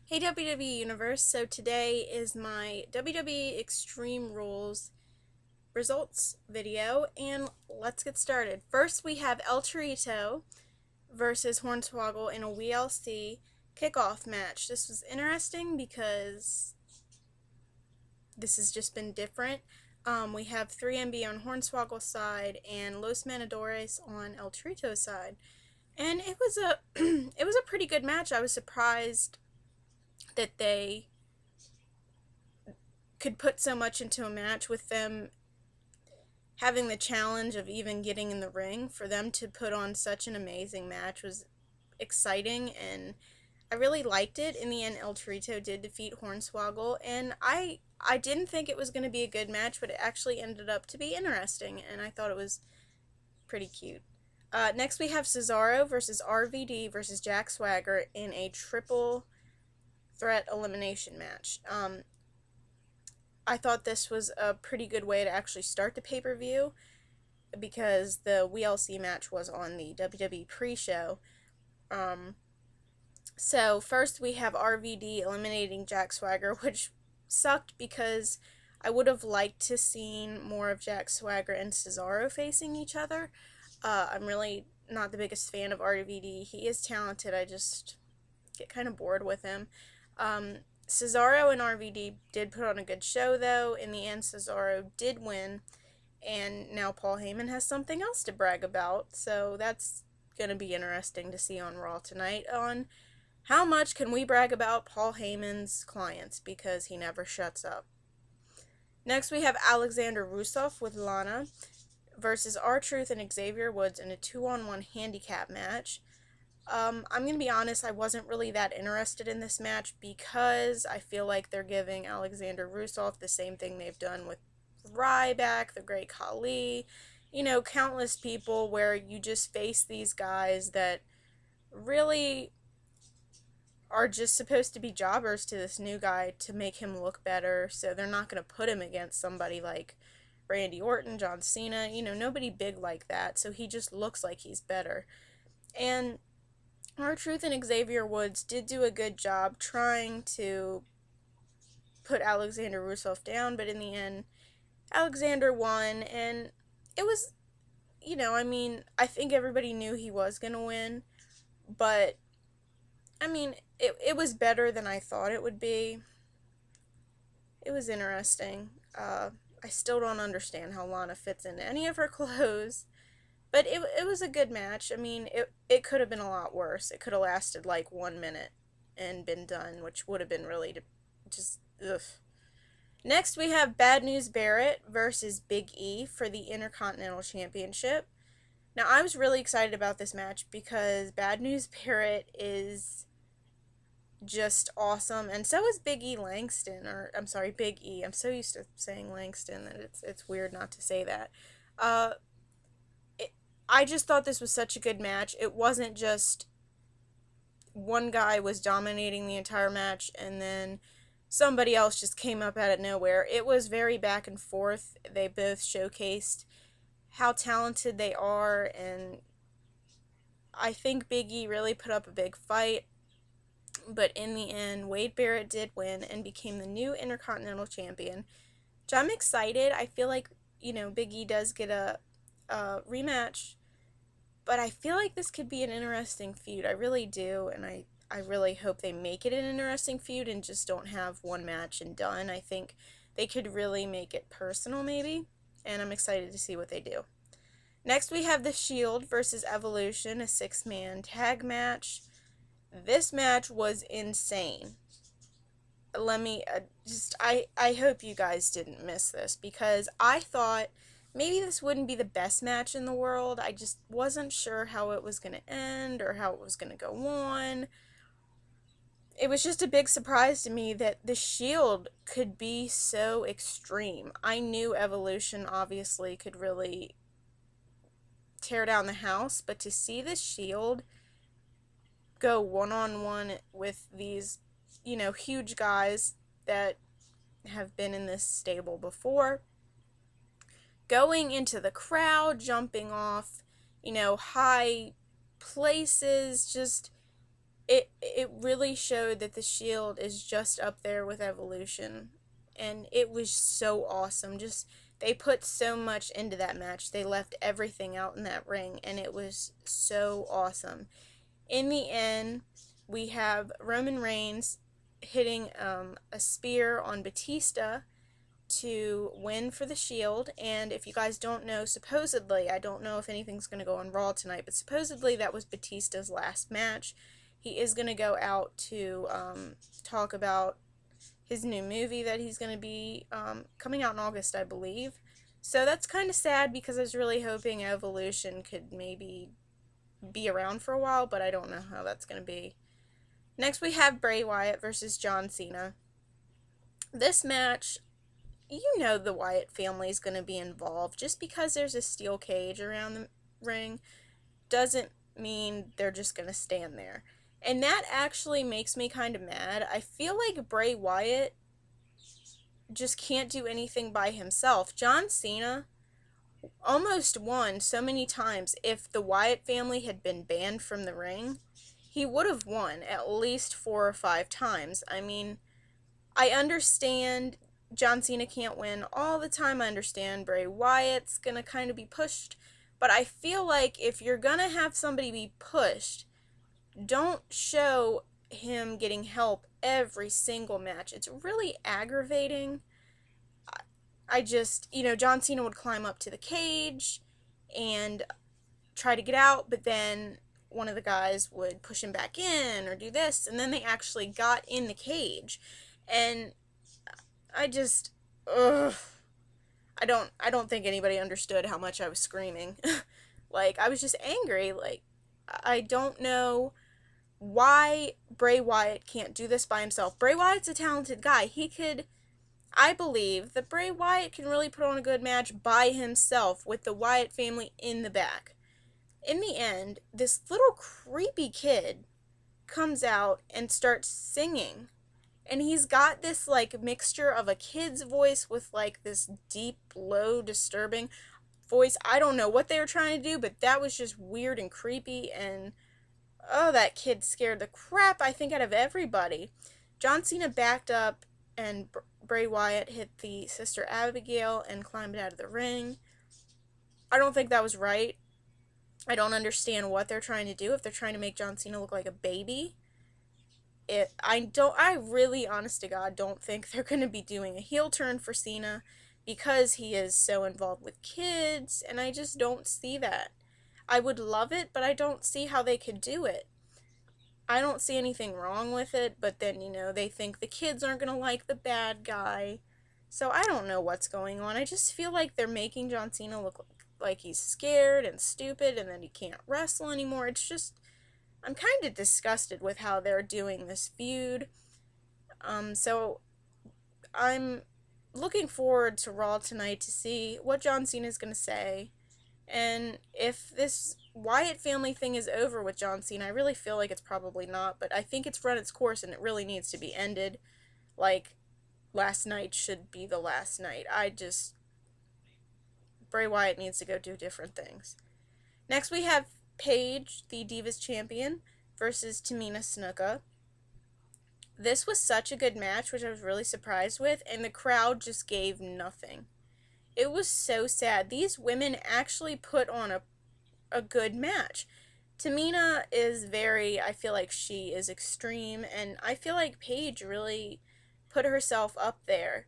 Hey WWE Universe, so today is my WWE Extreme Rules results video, and let's get started. First we have El Torito versus Hornswoggle in a WLC kickoff match. This was interesting because this has just been different. We have 3MB on Hornswoggle's side and Los Manadores on El Torito's side. And it was a it was a pretty good match. I was surprised that they could put so much into a match with them having the challenge of even getting in the ring. For them to put on such an amazing match was exciting, and I really liked it. In the end, El Torito did defeat Hornswoggle, and I didn't think it was going to be a good match, but it actually ended up to be interesting, and I thought it was pretty cute. Next, we have Cesaro versus RVD versus Jack Swagger in a triple threat elimination match. I thought this was a pretty good way to actually start the pay-per-view because the WLC match was on the WWE pre-show. So first we have RVD eliminating Jack Swagger, which sucked because I would have liked to seen more of Jack Swagger and Cesaro facing each other. I'm really not the biggest fan of RVD. He is talented. I just get kind of bored with him. Cesaro and RVD did put on a good show, though. In the end, Cesaro did win, and now Paul Heyman has something else to brag about, so that's going to be interesting to see on Raw tonight on how much can we brag about Paul Heyman's clients, because he never shuts up. Next, we have Alexander Rusev with Lana versus R-Truth and Xavier Woods in a 2-on-1 handicap match. I'm going to be honest, I wasn't really that interested in this match because I feel like they're giving Alexander Rusev the same thing they've done with Ryback, the Great Khali, countless people, where you just face these guys that really are just supposed to be jobbers to this new guy to make him look better, so they're not going to put him against somebody like Randy Orton, John Cena, nobody big like that, so he just looks like he's better. And R-Truth and Xavier Woods did do a good job trying to put Alexander Rusev down, but in the end, Alexander won, and it was, I think everybody knew he was going to win, but, it was better than I thought it would be. It was interesting. I still don't understand how Lana fits into any of her clothes. But it was a good match. It could have been a lot worse. It could have lasted like 1 minute and been done, which would have been really just, ugh. Next, we have Bad News Barrett versus Big E for the Intercontinental Championship. Now, I was really excited about this match because Bad News Barrett is just awesome, and so is Big E Langston, or I'm sorry, Big E. I'm so used to saying Langston that it's weird not to say that. I just thought this was such a good match. It wasn't just one guy was dominating the entire match and then somebody else just came up out of nowhere. It was very back and forth. They both showcased how talented they are, and I think Big E really put up a big fight. But in the end, Wade Barrett did win and became the new Intercontinental Champion, which I'm excited. I feel like, Big E does get a rematch, but I feel like this could be an interesting feud. I really do, and I really hope they make it an interesting feud and just don't have one match and done. I think they could really make it personal, maybe, and I'm excited to see what they do. Next, we have The Shield versus Evolution, a 6-man tag match. This match was insane. Let me I hope you guys didn't miss this, because I thought maybe this wouldn't be the best match in the world. I just wasn't sure how it was going to end or how it was going to go on. It was just a big surprise to me that the Shield could be so extreme. I knew Evolution obviously could really tear down the house, but to see the Shield go one-on-one with these, huge guys that have been in this stable before, going into the crowd, jumping off, high places, just, it really showed that the Shield is just up there with Evolution, and it was so awesome. Just they put so much into that match. They left everything out in that ring, and it was so awesome. In the end, we have Roman Reigns hitting a spear on Batista to win for the Shield. And if you guys don't know, supposedly, I don't know if anything's going to go on Raw tonight, but supposedly that was Batista's last match. He is going to go out to talk about his new movie that he's going to be coming out in August, I believe. So that's kind of sad because I was really hoping Evolution could maybe be around for a while, but I don't know how that's going to be. Next, we have Bray Wyatt versus John Cena. This match, you know the Wyatt family is going to be involved. Just because there's a steel cage around the ring doesn't mean they're just going to stand there. And that actually makes me kind of mad. I feel like Bray Wyatt just can't do anything by himself. John Cena almost won so many times. If the Wyatt family had been banned from the ring, he would have won at least 4 or 5 times. I mean, I understand John Cena can't win all the time. I understand Bray Wyatt's gonna kind of be pushed. But I feel like if you're gonna have somebody be pushed, don't show him getting help every single match. It's really aggravating. I just, John Cena would climb up to the cage and try to get out, but then one of the guys would push him back in or do this, and then they actually got in the cage. And I just, ugh. I don't think anybody understood how much I was screaming. Like, I was just angry. Like, I don't know why Bray Wyatt can't do this by himself. Bray Wyatt's a talented guy. I believe that Bray Wyatt can really put on a good match by himself with the Wyatt family in the back. In the end, this little creepy kid comes out and starts singing. And he's got this, like, mixture of a kid's voice with, like, this deep, low, disturbing voice. I don't know what they were trying to do, but that was just weird and creepy, and, oh, that kid scared the crap, I think, out of everybody. John Cena backed up, and Bray Wyatt hit the Sister Abigail and climbed out of the ring. I don't think that was right. I don't understand what they're trying to do, if they're trying to make John Cena look like a baby. I really, honest to God, don't think they're going to be doing a heel turn for Cena because he is so involved with kids, and I just don't see that. I would love it, but I don't see how they could do it. I don't see anything wrong with it, but then, they think the kids aren't going to like the bad guy. So I don't know what's going on. I just feel like they're making John Cena look like he's scared and stupid and that he can't wrestle anymore. It's just, I'm kind of disgusted with how they're doing this feud. So I'm looking forward to Raw tonight to see what John Cena is going to say. And if this Wyatt family thing is over with John Cena, I really feel like it's probably not, but I think it's run its course and it really needs to be ended. Like, last night should be the last night. Bray Wyatt needs to go do different things. Next we have Paige, the Divas Champion, versus Tamina Snuka. This was such a good match, which I was really surprised with, and the crowd just gave nothing. It was so sad. These women actually put on a good match. Tamina is I feel like she is extreme, and I feel like Paige really put herself up there.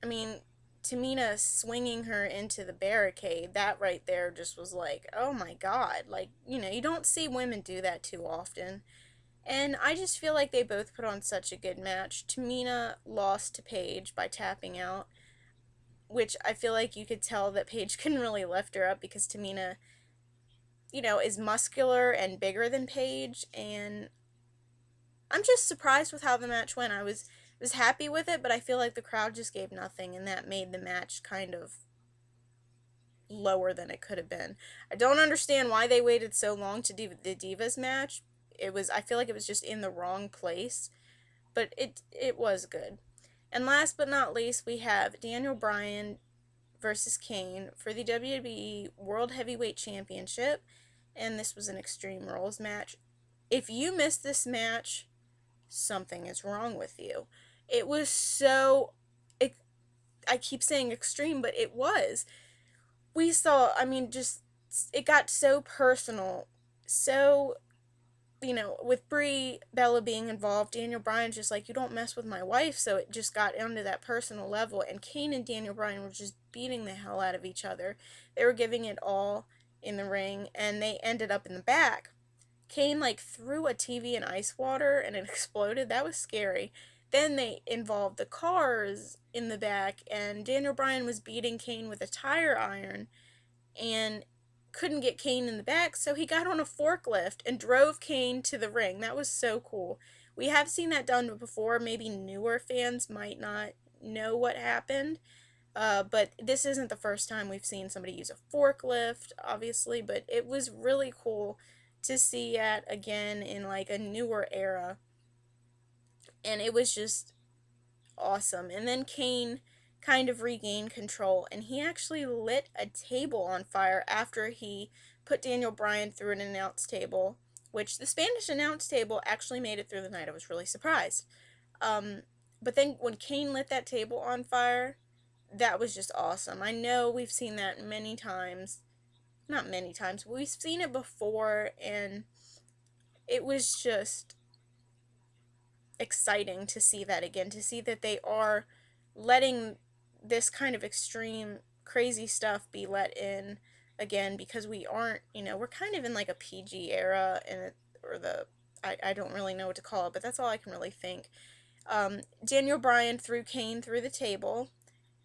I mean, Tamina swinging her into the barricade, that right there just was like, oh my God. Like, you don't see women do that too often. And I just feel like they both put on such a good match. Tamina lost to Paige by tapping out, which I feel like you could tell that Paige couldn't really lift her up because Tamina, is muscular and bigger than Paige, and I'm just surprised with how the match went. I was happy with it, but I feel like the crowd just gave nothing, and that made the match kind of lower than it could have been. I don't understand why they waited so long to do the Divas match. I feel like it was just in the wrong place, but it was good. And last but not least, we have Daniel Bryan versus Kane for the WWE World Heavyweight Championship, and this was an Extreme Rules match. If you missed this match, something is wrong with you. It was so, it, I keep saying extreme, but it was. We saw, I mean, just, it got so personal, so, with Brie Bella being involved, Daniel Bryan's just like, you don't mess with my wife, so it just got onto that personal level, and Kane and Daniel Bryan were just beating the hell out of each other. They were giving it all in the ring, and they ended up in the back. Kane, like, threw a TV in ice water, and it exploded. That was scary. Then they involved the cars in the back, and Daniel Bryan was beating Kane with a tire iron, and couldn't get Kane in the back, so he got on a forklift and drove Kane to the ring. That was so cool. We have seen that done before. Maybe newer fans might not know what happened, but this isn't the first time we've seen somebody use a forklift, obviously, but it was really cool to see it again in like a newer era, and it was just awesome. And then Kane kind of regained control, and he actually lit a table on fire after he put Daniel Bryan through an announce table, which the Spanish announce table actually made it through the night. I was really surprised. Um, but then when Kane lit that table on fire, that was just awesome. I know we've seen that many times. Not many times, but we've seen it before, and it was just exciting to see that again, to see that they are letting this kind of extreme, crazy stuff be let in again, because we aren't, we're kind of in like a PG era, or I don't really know what to call it, but that's all I can really think. Daniel Bryan threw Kane through the table.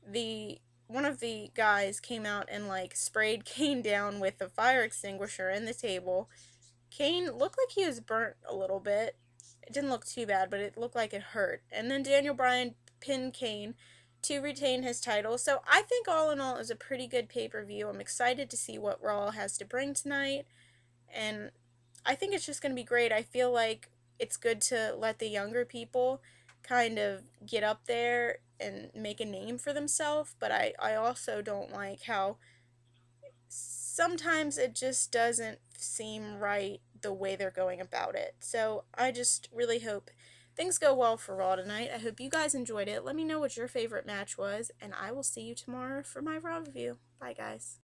One of the guys came out and like sprayed Kane down with a fire extinguisher in the table. Kane looked like he was burnt a little bit. It didn't look too bad, but it looked like it hurt. And then Daniel Bryan pinned Kane to retain his title. So I think all in all, it was a pretty good pay-per-view. I'm excited to see what Raw has to bring tonight. And I think it's just going to be great. I feel like it's good to let the younger people kind of get up there and make a name for themselves. But I also don't like how sometimes it just doesn't seem right the way they're going about it. So I just really hope things go well for Raw tonight. I hope you guys enjoyed it. Let me know what your favorite match was, and I will see you tomorrow for my Raw review. Bye, guys.